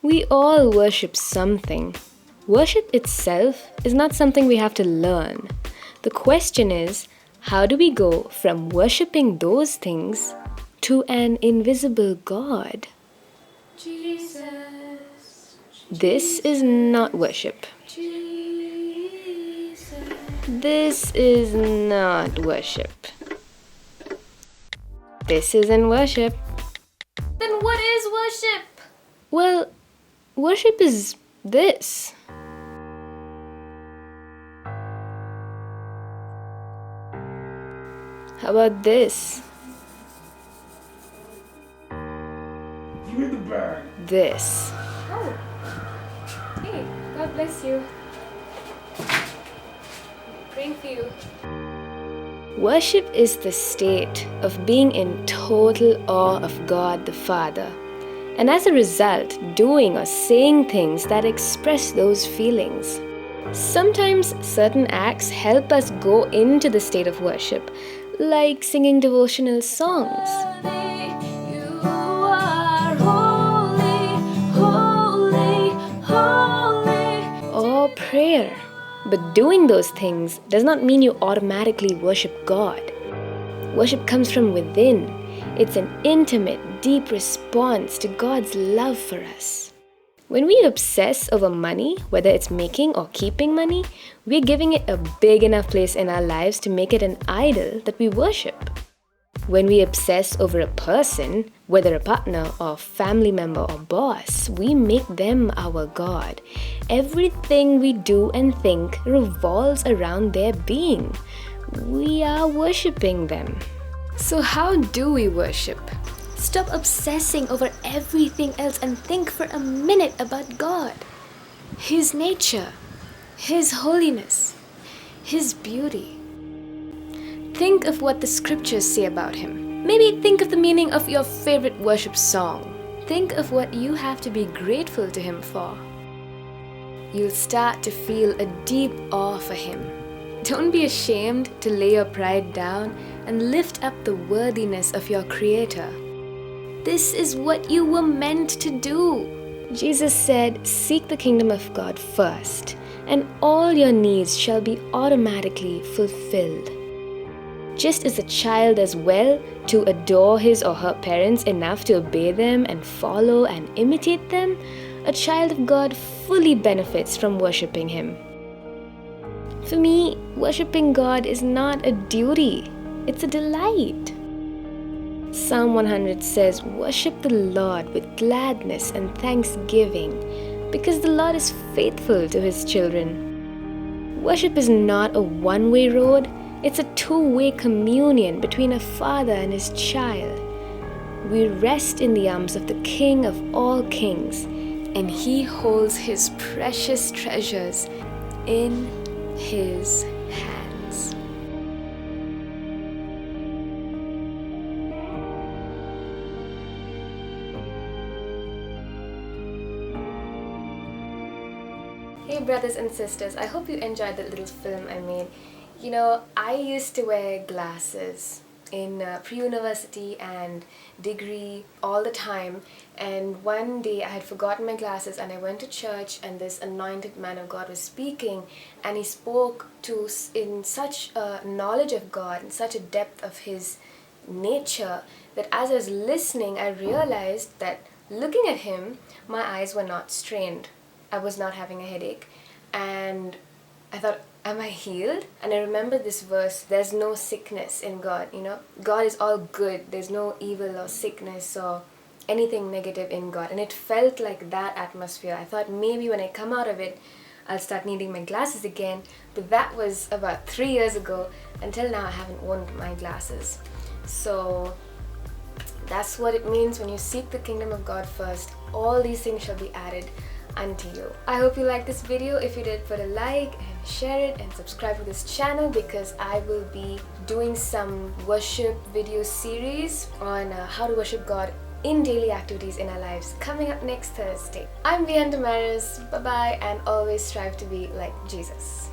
We all worship something. Worship itself is not something we have to learn. The question is, how do we go from worshipping those things to an invisible God? Jesus. This is not worship. Jesus. This is not worship. This isn't worship. Then what is worship? Well, worship is this. How about this? Give me the bag. This. Oh. Hey, God bless you. Praying for you. Worship is the state of being in total awe of God the Father, and as a result, doing or saying things that express those feelings. Sometimes certain acts help us go into the state of worship, like singing devotional songs. You are holy, holy, holy. Or prayer. But doing those things does not mean you automatically worship God. Worship comes from within. It's an intimate, deep response to God's love for us. When we obsess over money, whether it's making or keeping money, we're giving it a big enough place in our lives to make it an idol that we worship. When we obsess over a person, whether a partner or family member or boss, we make them our God. Everything we do and think revolves around their being. We are worshipping them. So how do we worship? Stop obsessing over everything else and think for a minute about God, His nature, His holiness, His beauty. Think of what the scriptures say about Him. Maybe think of the meaning of your favorite worship song. Think of what you have to be grateful to Him for. You'll start to feel a deep awe for Him. Don't be ashamed to lay your pride down and lift up the worthiness of your Creator. This is what you were meant to do. Jesus said, "Seek the kingdom of God first, and all your needs shall be automatically fulfilled." Just as a child does well to adore his or her parents enough to obey them and follow and imitate them, a child of God fully benefits from worshipping Him. For me, worshipping God is not a duty, it's a delight. Psalm 100 says, "Worship the Lord with gladness and thanksgiving, because the Lord is faithful to His children." Worship is not a one-way road, it's a two-way communion between a father and his child. We rest in the arms of the King of all kings, and He holds His precious treasures in His hands. Hey brothers and sisters, I hope you enjoyed the little film I made. You know, I used to wear glasses in pre-university and degree all the time, and one day I had forgotten my glasses and I went to church, and this anointed man of God was speaking, and he spoke in such a knowledge of God and such a depth of His nature that as I was listening I realized that looking at him my eyes were not strained. I was not having a headache, and I thought, am I healed? And I remember this verse, there's no sickness in God, God is all good, there's no evil or sickness or anything negative in God. And it felt like that atmosphere. I thought maybe when I come out of it I'll start needing my glasses again, but that was about 3 years ago. Until now I haven't worn my glasses. So that's what it means when you seek the kingdom of God first. All these things shall be added unto you. I hope you liked this video. If you did, put a like and share it and subscribe to this channel, because I will be doing some worship video series on how to worship God in daily activities in our lives coming up next Thursday. I'm Vihan Damaris. Bye bye, and always strive to be like Jesus.